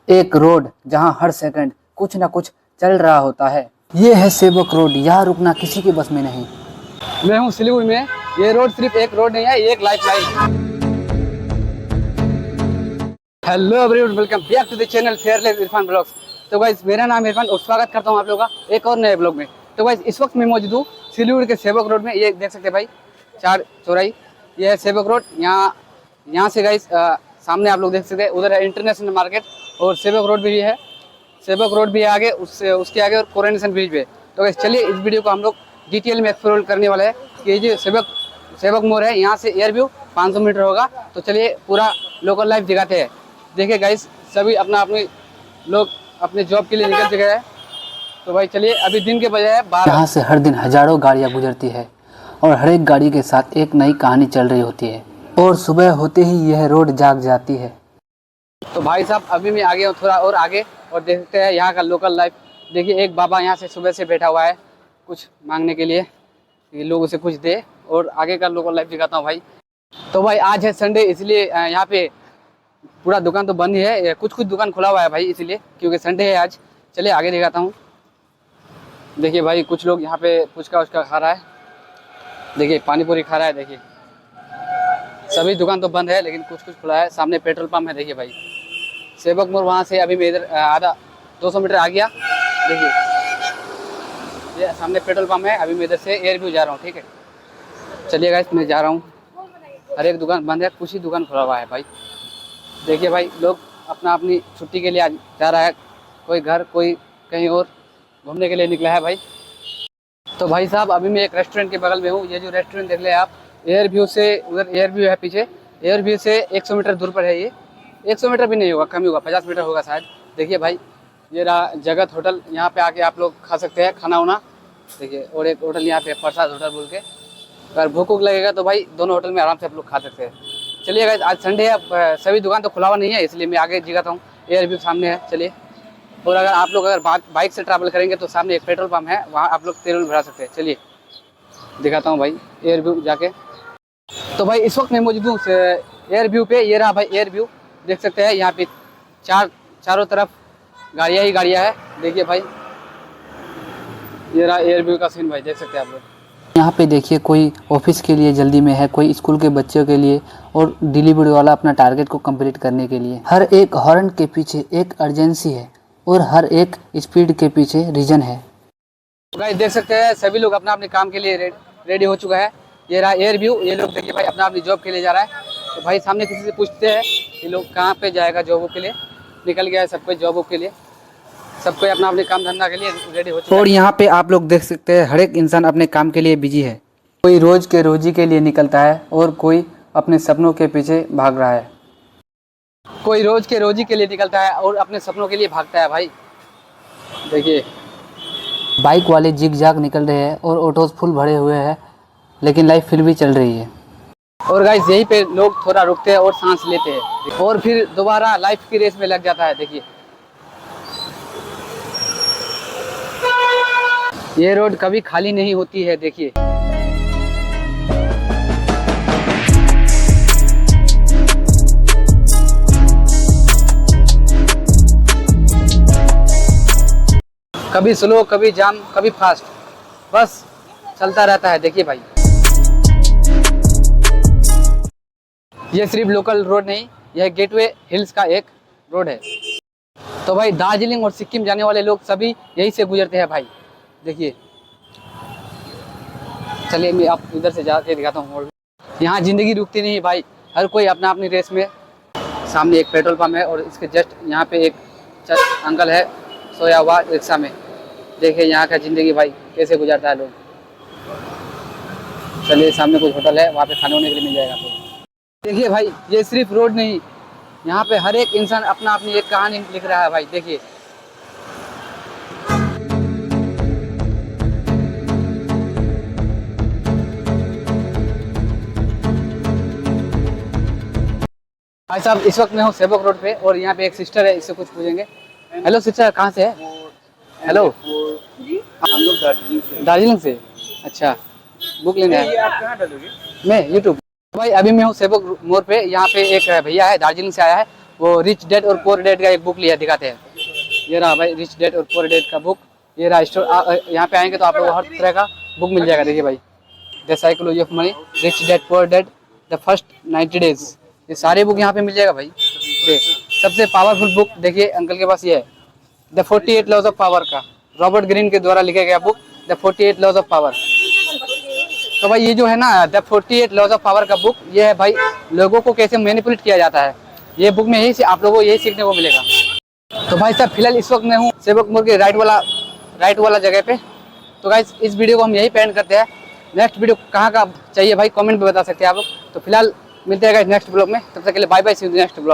एक रोड जहां हर सेकंड कुछ ना कुछ चल रहा होता है। ये है सेवक रोड, यहाँ रुकना किसी के बस में नहीं। मैं हूँ सिलीगुड़ी में। ये रोड सिर्फ एक रोड नहीं है, ये एक लाइफ लाइन है। Hello everyone, welcome back to the channel fearless Irfan blogs. तो गाइस, मेरा नाम इरफान और स्वागत करता हूँ आप लोगों का एक और नए ब्लॉग में। तो गाइस, इस वक्त मैं मौजूद हूँ सिलीगुड़ी के सेवक रोड में। ये देख सकते हैं भाई, चार चौराही, ये है सेवक रोड। यहाँ से गाइस सामने आप लोग देख सकते हैं, उधर है इंटरनेशनल मार्केट और सेवक रोड भी है। सेवक रोड भी है आगे, उसके आगे और कोरोनेशन ब्रिज भी है। तो गाइस चलिए, इस वीडियो को हम लोग डिटेल में एक्सप्लोर करने वाले हैं कि ये जो सेवक मोड़ है, यहाँ से एयर व्यू 500 मीटर होगा। तो चलिए पूरा लोकल लाइफ दिखाते हैं। देखिए गाइस, सभी अपने लोग अपने जॉब के लिए निकल चुके हैं। तो भाई चलिए, अभी दिन के बजाय 12। यहाँ से हर दिन हजारों गाड़ियाँ गुजरती है और हर एक गाड़ी के साथ एक नई कहानी चल रही होती है और सुबह होते ही यह रोड जाग जाती है। तो भाई साहब, अभी मैं आ गया हूँ थोड़ा और आगे और देखते हैं यहाँ का लोकल लाइफ। देखिए, एक बाबा यहाँ से सुबह से बैठा हुआ है कुछ मांगने के लिए कि लोग उसे कुछ दे, और आगे का लोकल लाइफ दिखाता हूँ भाई। तो भाई आज है संडे, इसलिए यहाँ पे पूरा दुकान तो बंद ही है, कुछ दुकान खुला हुआ है भाई, इसलिए क्योंकि संडे है आज। चलिए आगे दिखाता हूँ। देखिए भाई, कुछ लोग यहाँ पे पुचका उचका खा रहा है, देखिए पानी पूरी खा रहा है। देखिए सभी दुकान तो बंद है लेकिन कुछ खुला है। सामने पेट्रोल पंप है, देखिए भाई सेवक मोड़। वहाँ से अभी मैं इधर आधा 200 मीटर आ गया। देखिए ये सामने पेट्रोल पंप है, अभी मैं इधर से एयर व्यू जा रहा हूँ। ठीक है, चलिए गाइस, मैं जा रहा हूँ। हर एक दुकान बंद है, कुछ ही दुकान खुला हुआ है भाई। देखिए भाई, लोग अपनी छुट्टी के लिए आज जा रहा है, कोई घर, कोई कहीं और घूमने के लिए निकला है भाई। तो भाई साहब, अभी मैं एक रेस्टोरेंट के बगल में हूँ। ये जो रेस्टोरेंट देख ले आप, एयर व्यू से, उधर एयर व्यू है पीछे, एयर व्यू से 100 मीटर दूर पर है। ये 100 मीटर भी नहीं होगा, कम ही होगा, 50 मीटर होगा शायद। देखिए भाई, ये रहा जगत होटल, यहाँ पे आके आप लोग खा सकते हैं खाना वाना। देखिए, और एक होटल यहाँ पे प्रसाद होटल बोल के, अगर भूख लगेगा तो भाई दोनों होटल में आराम से आप लोग खा सकते हैं। चलिए गाइस, आज संडे है, सभी दुकान तो खुला हुआ नहीं है, इसलिए मैं आगे दिखाता हूँ। एयर व्यू सामने है, चलिए। और अगर आप लोग बाइक से ट्रैवल करेंगे तो सामने एक पेट्रोल पंप है, वहाँ आप लोग तेल भरा सकते हैं। चलिए दिखाता हूँ भाई एयर व्यू जाके। तो भाई इस वक्त मैं मौजूद हूँ एयर व्यू पे। ये रहा भाई एयर व्यू, देख सकते हैं यहाँ पे चारों तरफ गाड़ियाँ ही गाड़ियाँ है। देखिए भाई, ये रहा एयर व्यू का सीन भाई, देख सकते हैं आप लोग। यहाँ पे देखिए, कोई ऑफिस के लिए जल्दी में है, कोई स्कूल के बच्चों के लिए, और डिलीवरी वाला अपना टारगेट को कंप्लीट करने के लिए। हर एक हॉर्न के पीछे एक अर्जेंसी है और हर एक स्पीड के पीछे रीजन है। तो गाइस देख सकते हैं, सभी लोग अपने काम के लिए रेडी हो चुका है। ये रहा एयर व्यू। ये लोग देखिए भाई अपनी जॉब के लिए जा रहा है। तो भाई सामने किसी से पूछते हैं कि लोग कहाँ पे जाएगा जॉब के लिए। निकल गया है सब कोई जॉब के लिए, सब कोई अपने काम धंधा के लिए रेडी हो चुका है। और यहाँ पे आप लोग देख सकते हैं, हर एक इंसान अपने काम के लिए बिजी है। कोई रोज के रोजी के लिए निकलता है और कोई अपने सपनों के पीछे भाग रहा है। कोई रोज के रोजी के लिए निकलता है और अपने सपनों के लिए भागता है भाई। देखिए बाइक वाले जिग जाग निकल रहे हैं और ऑटोज फुल भरे हुए हैं, लेकिन लाइफ फिर भी चल रही है। और गाइस, यहीं पे लोग थोड़ा रुकते हैं और सांस लेते हैं, और फिर दोबारा लाइफ की रेस में लग जाता है। देखिए ये रोड कभी खाली नहीं होती है। देखिए कभी स्लो, कभी जाम, कभी फास्ट, बस चलता रहता है। देखिए भाई, ये सिर्फ लोकल रोड नहीं, यह गेटवे हिल्स का एक रोड है। तो भाई दार्जिलिंग और सिक्किम जाने वाले लोग सभी यहीं से गुजरते हैं भाई। देखिए, चलिए मैं आप इधर से जाके दिखाता हूँ। यहाँ ज़िंदगी रुकती नहीं भाई, हर कोई अपनी रेस में। सामने एक पेट्रोल पंप है और इसके जस्ट यहाँ पे एक अंकल है सोया हुआ रिक्शा में। देखिए यहाँ का ज़िंदगी भाई कैसे गुजरता है लोग। चलिए, सामने कुछ होटल है, वहाँ पे खाने होने के लिए मिल जाएगा आपको। देखिए भाई, ये सिर्फ रोड नहीं, यहाँ पे हर एक इंसान अपनी एक कहानी लिख रहा है भाई। देखिए भाई साहब, इस वक्त मैं हूँ सेवक रोड पे और यहाँ पे एक सिस्टर है, इससे कुछ पूछेंगे। हेलो सिस्टर, कहाँ से है? हेलो, हम लोग दार्जिलिंग से। अच्छा, बुक लेने ये आप कहाँ डालोगे? मैं यूट्यूब। भाई अभी मैं हूँ सेवक मोड़ पे। यहाँ पे एक भैया है, दार्जिलिंग से आया है, वो रिच डैड और पुअर डैड का एक बुक लिया दिखाते हैं। ये रहा भाई रिच डैड और पुअर डैड का बुक। ये रहा स्टोर। यहाँ पे आएंगे तो आप लोगों को हर तरह का बुक मिल जाएगा। देखिए भाई, the psychology of money, rich dad poor dad, the first 90 days, ये सारे बुक यहाँ पे मिल जाएगा भाई। सबसे पावरफुल बुक देखिए अंकल के पास ये है, द 48 लॉज ऑफ पावर का, रॉबर्ट ग्रीन के द्वारा लिखा गया book, the 48 laws of power. तो भाई ये जो है ना द 48 लॉज ऑफ पावर का बुक, ये है भाई लोगों को कैसे मैनिपुलेट किया जाता है। ये बुक में यही आप लोगों को यही सीखने को मिलेगा। तो भाई साहब फिलहाल इस वक्त मैं हूँ सेवक मोड़ के राइट वाला जगह पे। तो गाइस इस वीडियो को हम यही पेंड करते हैं। नेक्स्ट वीडियो कहाँ का चाहिए भाई कमेंट में बता सकते हैं आप लोग। तो फिलहाल मिलते हैं गाइस नेक्स्ट ब्लॉग में, तब तक के लिए bye bye, see you next blog.